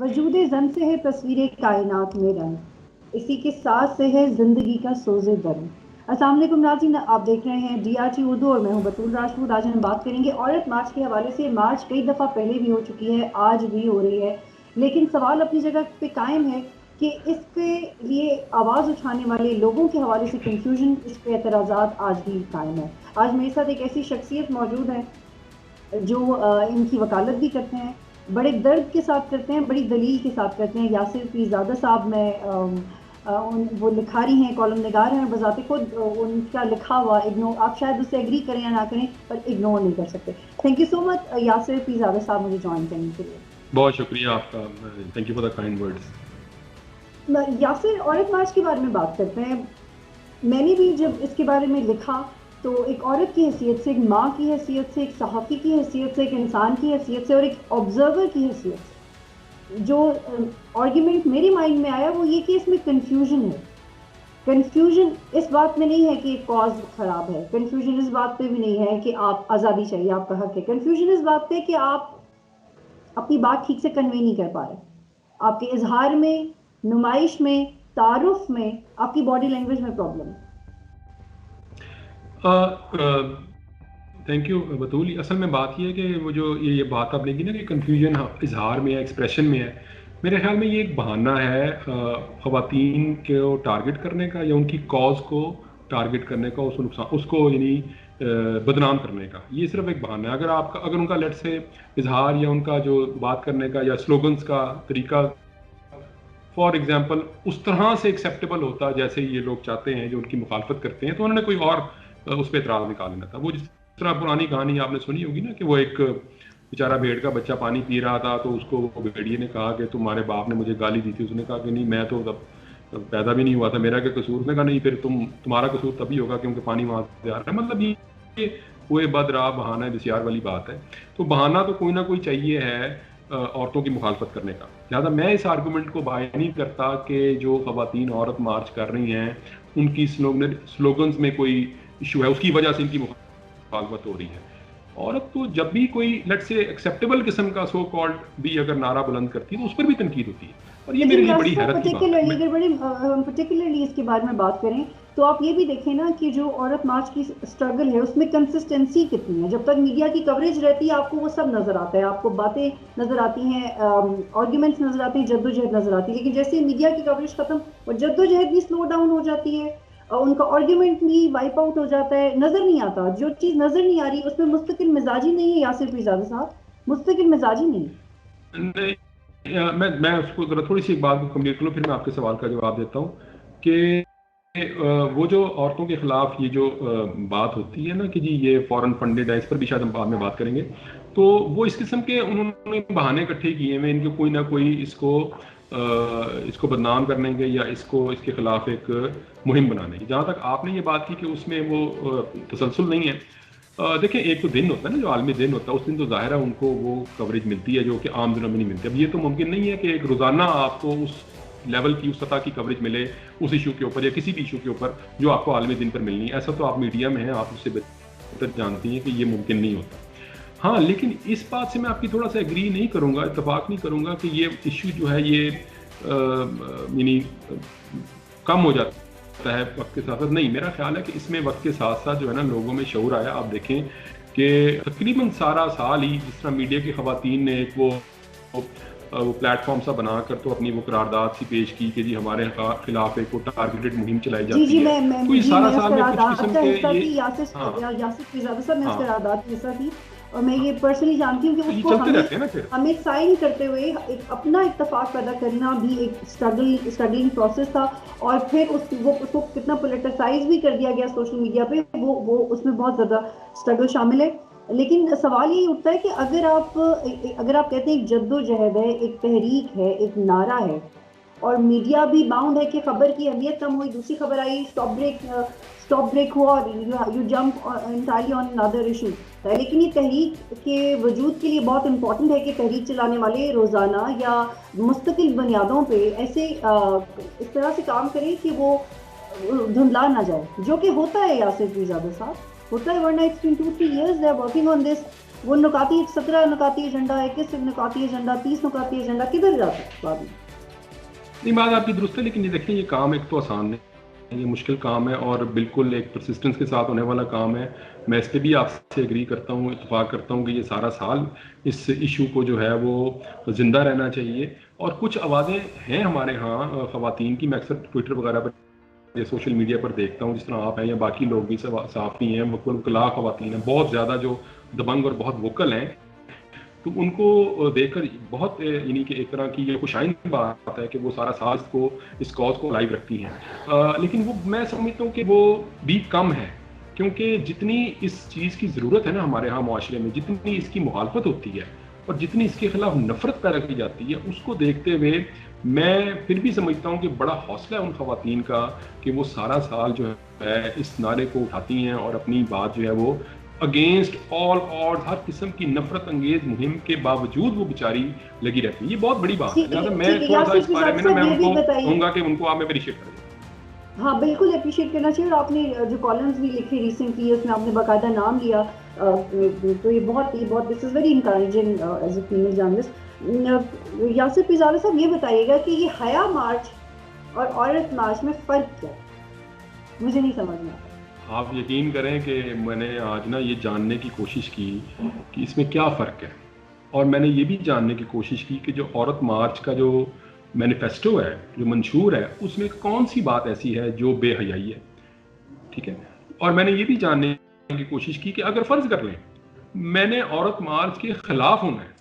وجود زن سے ہے تصویر کائنات میں رنگ, اسی کے ساتھ سے ہے زندگی کا سوز درد. السلام علیکم ناظرین, آپ دیکھ رہے ہیں DRT اردو اور میں ہوں بطول راجپوت. آج ہم بات کریں گے عورت مارچ کے حوالے سے. مارچ کئی دفعہ پہلے بھی ہو چکی ہے, آج بھی ہو رہی ہے, لیکن سوال اپنی جگہ پہ قائم ہے کہ اس کے لیے آواز اٹھانے والے لوگوں کے حوالے سے کنفیوژن, اس پہ اعتراضات آج بھی قائم ہے. آج میرے ساتھ ایک ایسی شخصیت موجود ہے جو ان کی وکالت بھی کرتے ہیں, بڑے درد کے ساتھ کرتے ہیں, بڑی دلیل کے ساتھ کرتے ہیں. یاسر پیرزادہ صاحب, میں وہ لکھاری ہیں, کالم نگار ہیں, بذات خود ان کا لکھا ہوا اگنور, آپ شاید اس سے ایگری کریں یا نہ کریں پر اگنور نہیں کر سکتے. تھینک یو سو مچ یاسر پیرزادہ صاحب مجھے جوائن کرنے کے لیے. بہت شکریہ آپ کا, thank you for the kind words. Yasir, عورت مارچ کے بارے میں بات کرتے ہیں. میں نے بھی جب اس کے بارے میں لکھا تو ایک عورت کی حیثیت سے, ایک ماں کی حیثیت سے, ایک صحافی کی حیثیت سے, ایک انسان کی حیثیت سے اور ایک آبزرور کی حیثیت سے جو آرگیومنٹ میرے مائنڈ میں آیا وہ یہ کہ اس میں کنفیوژن ہے. کنفیوژن اس بات میں نہیں ہے کہ کاز خراب ہے, کنفیوژن اس بات پہ بھی نہیں ہے کہ آپ آزادی چاہیے, آپ کا حق ہے. کنفیوژن اس بات پہ کہ آپ اپنی بات ٹھیک سے کنوے نہیں کر پا رہے, آپ کے اظہار میں, نمائش میں, تعارف میں, آپ کی باڈی لینگویج میں پرابلم ہے. تھینک یو بطول. اصل میں بات یہ ہے کہ وہ جو یہ بات آپ نے کی نا کہ کنفیوژن اظہار میں ہے, ایکسپریشن میں ہے, میرے خیال میں یہ ایک بہانہ ہے خواتین کو ٹارگٹ کرنے کا یا ان کی کاز کو ٹارگٹ کرنے کا, اس کو یعنی بدنام کرنے کا. یہ صرف ایک بہانہ ہے. اگر ان کا لیٹ سے اظہار یا ان کا جو بات کرنے کا یا سلوگنز کا طریقہ فار ایگزامپل اس طرح سے ایکسیپٹیبل ہوتا جیسے یہ لوگ چاہتے ہیں جو ان کی مخالفت کرتے ہیں, تو انہوں نے کوئی اور اس پہ اعتراض نکال لینا تھا. وہ جس طرح پرانی کہانی آپ نے سنی ہوگی نا کہ وہ ایک بیچارہ بھیڑ کا بچہ پانی پی رہا تھا تو اس کو بھیڑیے نے کہا کہ تمہارے باپ نے مجھے گالی دی تھی. اس نے کہا کہ نہیں, میں تو تب پیدا بھی نہیں ہوا تھا, میرا کیا قصور. نے کہا نہیں, پھر تمہارا قصور تبھی ہوگا کیونکہ پانی وہاں سے آ رہا ہے. مطلب یہ کوئی بد راہ بہانہ بسیار والی بات ہے. تو بہانہ تو کوئی نہ کوئی چاہیے ہے عورتوں کی مخالفت کرنے کا. لہٰذا میں اس آرگومنٹ کو بائی نہیں کرتا کہ جو خواتین عورت مارچ کر رہی ہیں ان کی سلوگنز میں کوئی ایشو ہے, اس کی وجہ سے ان کی مخالفت ہو رہی ہے. عورت تو جب بھی کوئی لیٹ سے ایکسیپٹیبل قسم کا سو کالڈ بھی اگر نعرہ بلند کرتی ہے تو اس پر بھی تنقید ہوتی ہے, اور یہ میرے لیے بڑی حیرت کی بات ہے. اگر پرٹیکولرلی اس کے بارے میں بات کریں تو آپ یہ بھی دیکھیں نا کہ جو عورت مارچ کی اسٹرگل ہے اس میں کنسسٹنسی کتنی ہے. جب تک میڈیا کی کوریج رہتی ہے آپ کو وہ سب نظر آتا ہے, آپ کو باتیں نظر آتی ہیں, آرگیومنٹس نظر آتی ہیں, جدوجہد نظر آتی ہے. لیکن جیسے ہی میڈیا کی کوریج ختم اور جدوجہد بھی سلو ڈاؤن ہو جاتی ہے, ان کا آرگیومنٹ بھی وائپ آؤٹ ہو جاتا ہے, نظر نہیں آتا. جو چیز نظر نہیں آ رہی اس میں مستقل مزاجی نہیں ہے. یاسر پیرزادہ صاحب, مستقل مزاجی نہیں. میں اس کو ذرا تھوڑی سی ایک بات کو کمپلیٹ کروں, پھر میں آپ کے سوال کا جواب دیتا ہوں کہ وہ جو عورتوں کے خلاف یہ جو بات ہوتی ہے نا کہ جی یہ فورن فنڈڈ ہے, اس پر بھی شاید ہم بعد میں بات کریں گے, تو وہ اس قسم کے انہوں نے بہانے اکٹھے کیے ہیں ان کے کوئی نہ کوئی اس کو بدنام کرنے کے یا اس کے خلاف ایک مہم بنانے کی. جہاں تک آپ نے یہ بات کی کہ اس میں وہ تسلسل نہیں ہے, دیکھیں ایک تو دن ہوتا ہے نا جو عالمی دن ہوتا ہے, اس دن تو ظاہر ہے ان کو وہ کوریج ملتی ہے جو کہ عام دنوں میں نہیں ملتی. اب یہ تو ممکن نہیں ہے کہ ایک روزانہ آپ کو اس لیول کی, اس سطح کی کوریج ملے اس ایشو کے اوپر یا کسی بھی ایشو کے اوپر جو آپ کو عالمی دن پر ملنی ہے. ایسا تو آپ میڈیا میں ہیں, آپ اس سے بہتر جانتی ہیں کہ یہ ممکن نہیں ہوتا. ہاں, لیکن اس بات سے میں آپ کی تھوڑا سا ایگری نہیں کروں گا, اتفاق نہیں کروں گا کہ یہ ایشو جو ہے یہ یعنی کم ہو جاتا ہے وقت کے ساتھ ساتھ. نہیں, میرا خیال ہے کہ اس میں وقت کے ساتھ ساتھ جو ہے نا لوگوں میں شعور آیا. آپ دیکھیں کہ تقریباً سارا سال ہی جس طرح میڈیا کی خواتین نے ایک وہ پلیٹ فارم سا بنا کر تو اپنی وہ قرارداد سی پیش کی کہ جی ہمارے خلاف ایک وہ ٹارگیٹڈ مہم چلائی جاتی ہے. تو یہ سارا سال میں کچھ قسم کے یاسر پیرزادہ صاحب میں اس قرارداد کی حصہ تھی اور میں یہ پرسنلی جانتی ہوں کہ اس کو ہمیں سائن کرتے ہوئے ایک اپنا اتفاق پیدا کرنا بھی ایک اسٹرگلنگ پروسیس تھا, اور پھر اس کو کتنا پولیٹیسائز بھی کر دیا گیا سوشل میڈیا پہ, وہ اس میں بہت زیادہ اسٹرگل شامل ہے. لیکن سوال یہی اٹھتا ہے کہ اگر آپ کہتے ہیں ایک جدوجہد ہے, ایک تحریک ہے, ایک نعرہ ہے, اور میڈیا بھی باؤنڈ ہے کہ خبر کی اہمیت کم ہوئی, دوسری خبر آئی, اسٹاپ بریک ہوا اور you jump entirely on another issue. لیکن یہ تحریک کے وجود کے لیے بہت امپورٹنٹ ہے کہ تحریک چلانے والے روزانہ یا مستقل بنیادوں پہ ایسے اس طرح سے کام کریں کہ وہ دھندلا نہ جائے, جو کہ ہوتا ہے. یاسر پیرزادہ صاحب, ہوتا ہے, ورنہ it's been 2-3 years they are working on this. وہ نکاتی 17 نکاتی ایجنڈا 21 نکاتی ایجنڈا 30 نکاتی ایجنڈا کدھر جاتا ہے بعد میں؟ نہیں، بات آپ کی درست ہے، لیکن یہ دیکھیں یہ کام ایک تو آسان نہیں، یہ مشکل کام ہے اور بالکل ایک پرسسٹنس کے ساتھ ہونے والا کام ہے. میں اس پہ بھی آپ سے ایگری کرتا ہوں، اتفاق کرتا ہوں کہ یہ سارا سال اس ایشو کو جو ہے وہ زندہ رہنا چاہیے. اور کچھ آوازیں ہیں ہمارے ہاں خواتین کی، میں اکثر ٹویٹر وغیرہ پر یا سوشل میڈیا پر دیکھتا ہوں، جس طرح آپ ہیں یا باقی لوگ بھی صحافی ہیں، وکلاء خواتین ہیں، بہت زیادہ جو دبنگ اور بہت ووکل ہیں. تو ان کو دیکھ کر بہت یعنی کہ ایک طرح کی یہ خوشائن بات ہے کہ وہ سارا ساز کو اس کاز کو لائیو رکھتی ہیں. لیکن وہ میں سمجھتا ہوں کہ وہ بھی کم ہے، کیونکہ جتنی اس چیز کی ضرورت ہے نا ہمارے ہاں معاشرے میں، جتنی اس کی مخالفت ہوتی ہے اور جتنی اس کے خلاف نفرت پیدا کی جاتی ہے، اس کو دیکھتے ہوئے میں پھر بھی سمجھتا ہوں کہ بڑا حوصلہ ہے ان خواتین کا کہ وہ سارا سال جو ہے اس نعرے کو اٹھاتی ہیں اور اپنی بات جو ہے وہ اگینسٹ آل آڈز، ہر قسم کی نفرت انگیز مہم کے باوجود وہ بیچاری لگی رہتی ہے. یہ بہت بڑی بات ہے. لہٰذا میں تھوڑا سا اس بارے میں نا میں ان کو کہوں گا کہ ان کو آپ میں اپریشیٹ کریں. ہاں بالکل اپریشیٹ کرنا چاہیے. اور آپ نے جو کالمز بھی لکھے ریسنٹلی اس میں آپ نے باقاعدہ نام لیا، تو یہ بہت this is very encouraging as a female journalist. Yasir Pizarro صاحب یہ بتائیے گا کہ یہ حیا مارچ اور عورت مارچ میں فرق کیا ہے؟ مجھے نہیں سمجھ میں آتا. آپ یقین کریں کہ میں نے آج نا یہ جاننے کی کوشش کی کہ اس میں کیا فرق ہے، اور میں نے یہ بھی جاننے کی کوشش کی کہ جو عورت مارچ کا جو مینیفیسٹو ہے، جو منشور ہے، اس میں کون سی بات ایسی ہے جو بے حیائی ہے. ٹھیک ہے. اور میں نے یہ بھی جاننے کی کوشش کی کہ اگر فرض کر لیں میں نے عورت مارچ کے خلاف ہونا ہے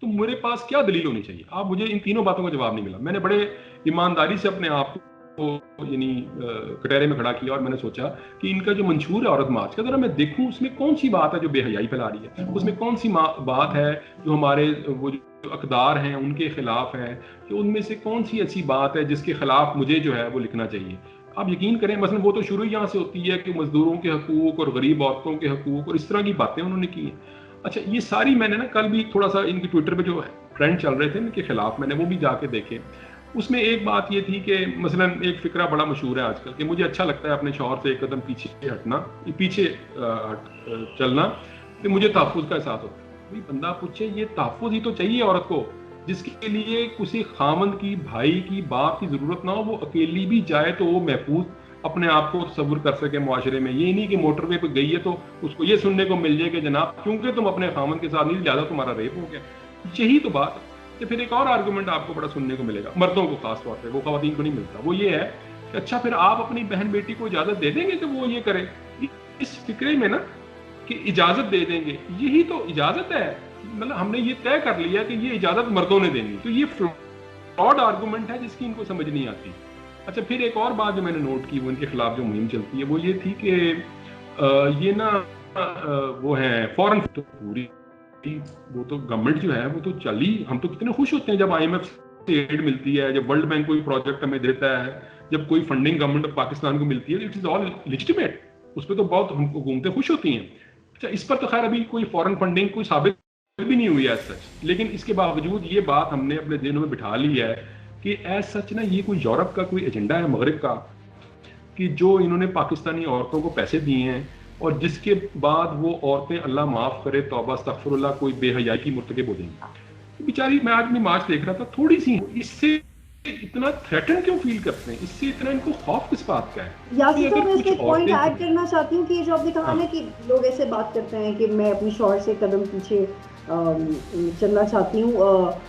تو میرے پاس کیا دلیل ہونی چاہیے. آپ مجھے ان تینوں باتوں کا جواب نہیں ملا. میں نے بڑے ایمانداری سے اپنے آپ کو یعنی کٹہرے میں کھڑا کیا اور میں نے سوچا کہ ان کا جو منشور ہے عورت مارچ کا، ذرا میں دیکھوں اس میں کون سی بات ہے جو بے حیائی پھیلا رہی ہے، اس میں کون سی بات ہے جو ہمارے وہ جو اقدار ہیں ان کے خلاف ہے، کہ ان میں سے کون سی ایسی بات ہے جس کے خلاف مجھے جو ہے وہ لکھنا چاہیے. آپ یقین کریں مثلا وہ تو شروع یہاں سے ہوتی ہے کہ مزدوروں کے حقوق اور غریب عورتوں کے حقوق اور اس طرح کی باتیں انہوں نے کی ہیں. اچھا یہ ساری میں نے نا کل بھی تھوڑا سا ان کی ٹویٹر پہ جو ٹرینڈ چل رہے تھے ان کے خلاف میں نے وہ بھی جا کے دیکھے. اس میں ایک بات یہ تھی کہ مثلا ایک فقرہ بڑا مشہور ہے آج کل کہ مجھے اچھا لگتا ہے اپنے شوہر سے ایک قدم پیچھے ہٹنا، پیچھے چلنا، کہ مجھے تحفظ کا احساس ہوتا ہے. بھائی بندہ پوچھے یہ تحفظ ہی تو چاہیے عورت کو، جس کے لیے کسی خامند کی، بھائی کی، باپ کی ضرورت نہ ہو، وہ اکیلی بھی جائے تو وہ محفوظ اپنے آپ کو تصور کر سکے معاشرے میں. یہ نہیں کہ موٹر وے پہ گئی ہے تو اس کو یہ سننے کو مل جائے کہ جناب کیونکہ تم اپنے خامند کے ساتھ نہیں لہٰذا تمہارا ریپ ہو گیا. یہی تو بات ہے. کہ پھر ایک اور آرگومنٹ آپ کو بڑا سننے کو ملے گا، مردوں کو خاص طور پہ، وہ خواتین کو نہیں ملتا. وہ یہ ہے کہ اچھا پھر آپ اپنی بہن بیٹی کو اجازت دے دیں گے کہ وہ یہ کرے. اس فکرے میں نا کہ اجازت دے دیں گے، یہی تو اجازت ہے. مطلب ہم نے یہ طے کر لیا کہ یہ اجازت مردوں نے دینی. تو یہ فراڈ آرگومنٹ ہے جس کی ان کو سمجھ نہیں آتی. اچھا پھر ایک اور بات جو میں نے نوٹ کی وہ ان کے خلاف جو مہم چلتی ہے وہ یہ تھی کہ یہ نا وہ ہیں فورن پوری وہ تو گورنمنٹ جو ہے وہ تو چلی، ہم تو کتنے خوش ہوتے ہیں جب IMF سے ایڈ ملتی ہے، جب ورلڈ بینک کوئی پروجیکٹ ہمیں دیتا ہے، جب کوئی فنڈنگ گورنمنٹ آف پاکستان کو ملتی ہے، اٹ از آل لیجٹیمیٹ. اس پہ تو بہت ہم حکومتیں خوش ہوتی ہیں. اچھا اس پر تو خیر ابھی کوئی فورن فنڈنگ کوئی ثابت بھی نہیں ہوئی ہے ایز سچ، لیکن اس کے باوجود یہ بات ہم نے اپنے ذہنوں میں بٹھا لی ہے کہ ایز سچ نا یہ کوئی یورپ کا کوئی ایجنڈا ہے، مغرب کا، کہ جو انہوں نے پاکستانی عورتوں کو پیسے دیے ہیں اور جس کے بعد وہ عورتیں اللہ معاف کرے توبہ استغفر اللہ کوئی بے حیائی کی مرتکب ہو جائیں گی. بیچاری میں آج بھی مارچ دیکھ رہا تھا تھوڑی سی، اس سے اتنا تھریٹن کیوں فیل کرتے ہیں، اس سے اتنا ان کو خوف کس بات کا ہے. یاسر صاحب میں اس پہ ایک پوائنٹ ایڈ کرنا چاہتی ہوں کہ یہ جو آپ نے کہا نا کہ لوگ ایسے بات کرتے ہیں کہ میں اپنی شوہر سے قدم پیچھے چلنا چاہتی ہوں.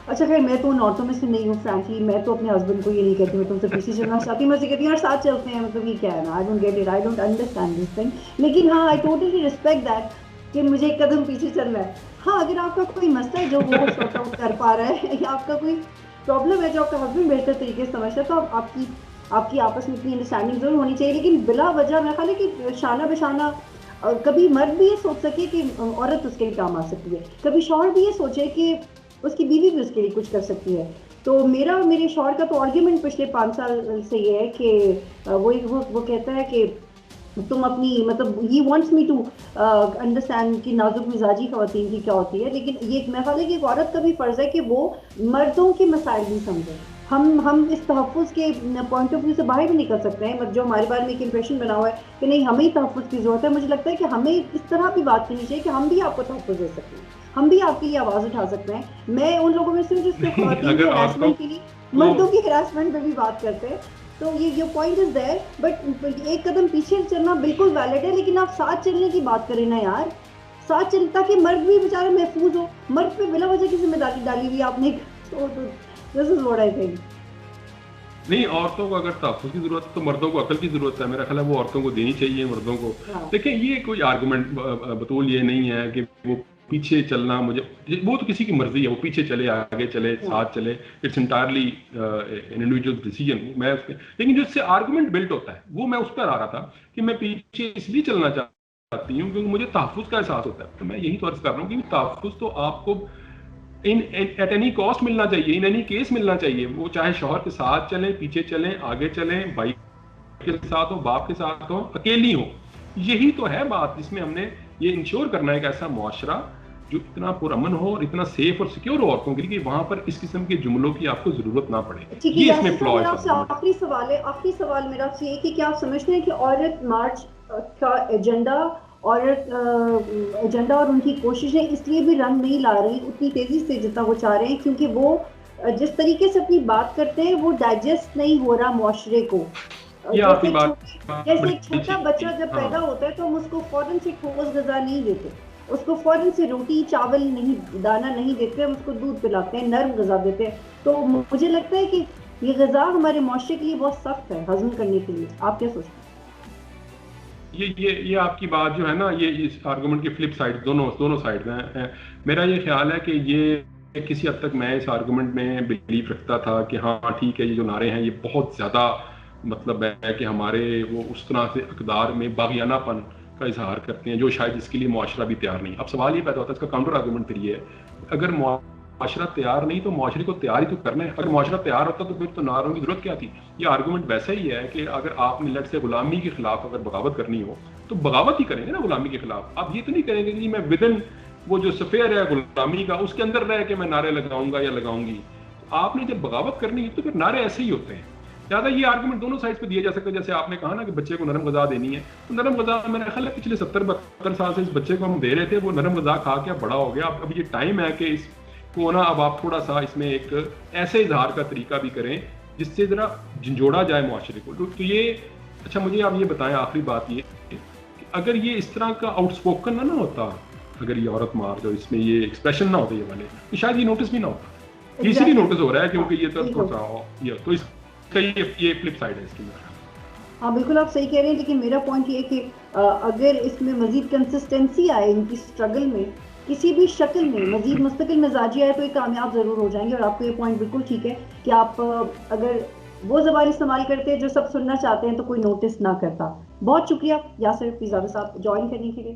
اچھا خیر میں تو ان عورتوں میں سے نہیں ہوں فرینکلی، میں تو اپنے ہسبینڈ کو یہ نہیں کہتی میں تم سے پیچھے چلنا چاہتی ہوں، میں سے کہتی ہوں اور ساتھ چلتے ہیں. مطلب یہ کیا ہے نا، I don't get it, I don't understand this thing. لیکن ہاں آئی ٹوٹلی ریسپیکٹ دیٹ کہ مجھے ایک قدم پیچھے چلنا ہے. ہاں اگر آپ کا کوئی مسئلہ ہے جو وہ سارٹ آؤٹ کر پا رہا ہے یا آپ کا کوئی پرابلم ہے جو آپ کا ہسبینڈ بہتر طریقے سے سمجھتا ہے تو آپ کی آپس میں اتنی انڈرسٹینڈنگ ضرور ہونی چاہیے. لیکن بلا وجہ میرا خیال ہے کہ شانہ بشانہ کبھی مرد بھی یہ سوچ سکے کہ عورت اس کے لیے کام آ سکتی ہے، کبھی شوہر بھی یہ سوچے کہ اس کی بیوی بھی اس کے لیے کچھ کر سکتی ہے. تو میرے شوہر کا تو آرگیومنٹ پچھلے 5 سال سے یہ ہے کہ وہ کہتا ہے کہ تم اپنی مطلب ہی وانٹس می ٹو انڈرسٹینڈ کہ نازک مزاجی خواتین کی کیا ہوتی ہے. لیکن یہ میں خیال ہے کہ ایک عورت کا بھی فرض ہے کہ وہ مردوں کے مسائل بھی سمجھے. ہم اس تحفظ کے پوائنٹ آف ویو سے باہر بھی نکل سکتے ہیں، جو ہمارے بارے میں ایک امپریشن بنا ہوا ہے کہ نہیں ہمیں تحفظ کی ضرورت ہے. مجھے لگتا ہے کہ ہمیں اس طرح بھی بات کرنی چاہیے کہ ہم بھی آپ کو تحفظ دے سکتے ہیں، ہم بھی آپ کے لیے آواز اٹھا سکتے ہیں. میں ان لوگوں میں سے ہوں جو صرف خواتین اگر کے عورتوں ہراسمنٹ کے لیے، مردوں کی ہراسمنٹ پہ بھی بات کرتے ہیں. تو یہ پوائنٹ از دیر، بٹ ایک قدم پیچھے چلنا بالکل ویلڈ ہے، لیکن آپ ساتھ چلنے کی بات کریں نا یار، ساتھ چل تاکہ مرد بھی بیچارے محفوظ ہو. مرد پہ بلا وجہ کی ذمہ داری ڈالی ہوئی آپ نے. دس از واٹ آئی تھنک. نہیں، عورتوں کو اگر تحفظ کی ضرورت ہے تو مردوں کو عقل کی ضرورت ہے. میرا خیال ہے وہ عورتوں کو دینی چاہیے مردوں کو. دیکھیں یہ کوئی آرگومنٹ بطول یہ نہیں ہے کہ وہ پیچھے چلنا، مجھے وہ تو کسی کی مرضی ہے، وہ پیچھے چلے آگے چلے ساتھ چلے، اٹس انٹائرلی انڈیویجول ڈیسیجن. میں لیکن جو اس سے آرگومنٹ بلٹ ہوتا ہے وہ میں اس پر آ رہا تھا کہ میں پیچھے اس لیے چلنا چاہتی ہوں کیونکہ مجھے تحفظ کا احساس ہوتا ہے. تو میں یہی تو عرض کر رہا ہوں کہ تحفظ تو آپ کو ایٹ اینی کاسٹ ملنا چاہیے، ان اینی کیس ملنا چاہیے. وہ چاہے شوہر کے ساتھ چلیں، پیچھے چلیں، آگے چلیں، بھائی کے ساتھ ہو، باپ کے ساتھ ہو، اکیلی ہو. یہی تو ہے بات جس میں ہم نے یہ انشور کرنا ہے کہ ایسا معاشرہ جو اتنا پرامن ہو اور اتنا سیف اور سیکیور ہو عورتوں کے لیے کہ وہاں پر اس قسم کے جملوں کی آپ کو ضرورت نہ پڑے. یہ اس میں فلا ہے. میرا آپ سے آخری سوال ہے، آخری سوال میرا آپ سے یہ کہ کیا آپ سمجھتے ہیں کہ عورت مارچ کا ایجنڈا اور ان کی کوششیں اس لیے بھی رنگ نہیں لا رہی اتنی تیزی سے جتنا وہ چاہ رہے ہیں، کیونکہ وہ جس طریقے سے اپنی بات کرتے ہیں وہ ڈائجسٹ نہیں ہو رہا معاشرے کو. جیسے ایک چھوٹا بچہ جب پیدا ہوتا ہے تو ہم اس کو فوراً سے ٹھوس غذا نہیں دیتے، اس کو فوراً سے روٹی چاول نہیں، دانا نہیں دیتے، ہم اس کو دودھ پلاتے ہیں، نرم غذا دیتے ہیں. تو مجھے لگتا ہے کہ یہ غذا ہمارے معاشرے کے لیے بہت سخت ہے ہضم کرنے کے لیے. آپ کیا سوچتے ہیں؟ یہ آپ کی بات جو ہے نا، یہ اس آرگومنٹ کی فلپ سائڈ دونوں سائڈ ہیں. میرا یہ خیال ہے کہ یہ کسی حد تک میں اس آرگومنٹ میں بلیف رکھتا تھا کہ ہاں ٹھیک ہے، یہ جو نعرے ہیں یہ بہت زیادہ مطلب ہے کہ ہمارے وہ اس طرح سے اقدار میں باغیانہ پن کا اظہار کرتے ہیں جو شاید اس کے لیے معاشرہ بھی تیار نہیں. اب سوال یہ پیدا ہوتا ہے، اس کا کاؤنٹر آرگومنٹ پھر یہ ہے، اگر معاشرہ تیار نہیں تو معاشرے کو تیار ہی تو کرنا ہے. اگر معاشرہ تیار ہوتا تو پھر تو نعروں کی ضرورت کیا تھی. یہ آرگومنٹ ویسا ہی ہے کہ اگر آپ نے لٹ سے غلامی کے خلاف اگر بغاوت کرنی ہو تو بغاوت ہی کریں گے نا غلامی کے خلاف. آپ یہ تو نہیں کریں گے کہ میں ودن وہ جو سفیر ہے غلامی کا اس کے اندر رہ کے میں نعرے لگاؤں گا یا لگاؤں گی. آپ نے جب بغاوت کرنی ہے تو پھر نعرے ایسے ہی ہوتے ہیں. زیادہ یہ آرگومنٹ دونوں سائڈ پہ دیا جا سکتا ہے. جیسے آپ نے کہا نا کہ بچے کو نرم غذا دینی ہے، تو نرم غذا میں نے خیال ہے پچھلے 70-72 سال سے اس بچے کو ہم دے رہے تھے، وہ نرم غذا کھا کے بڑا ہو گیا. اب یہ ٹائم ہے کہ اس کو نا اب آپ تھوڑا سا اس میں ایک ایسے اظہار کا طریقہ بھی کریں جس سے ذرا جھنجھوڑا جائے معاشرے کو. تو یہ اچھا مجھے آپ یہ بتائیں، آخری بات یہ کہ اگر یہ اس طرح کا آؤٹ اسپوکن نہ ہوتا، اگر یہ عورت مار جو اس میں یہ ایکسپریشن نہ ہوتے یہ والے، تو شاید یہ نوٹس بھی نہ ہوتا. اسی لیے نوٹس ہو رہا ہے کیونکہ یہ تو تھوڑا سا تو اس کا یہ فلپ سائڈ ہے اس کی. ہاں بالکل آپ صحیح کہہ رہے ہیں، لیکن میرا پوائنٹ یہ ہے کہ اگر اس میں مزید کنسسٹنسی آئے ان کی اسٹرگل میں کسی بھی شکل میں، مزید مستقل مزاجی آئے تو یہ کامیاب ضرور ہو جائیں گے. اور آپ کو یہ پوائنٹ بالکل ٹھیک ہے کہ آپ اگر وہ زبان استعمال کرتے ہیں جو سب سننا چاہتے ہیں تو کوئی نوٹس نہ کرتا. بہت شکریہ یاسر پیزاوی صاحب جوائن کرنے کے لیے.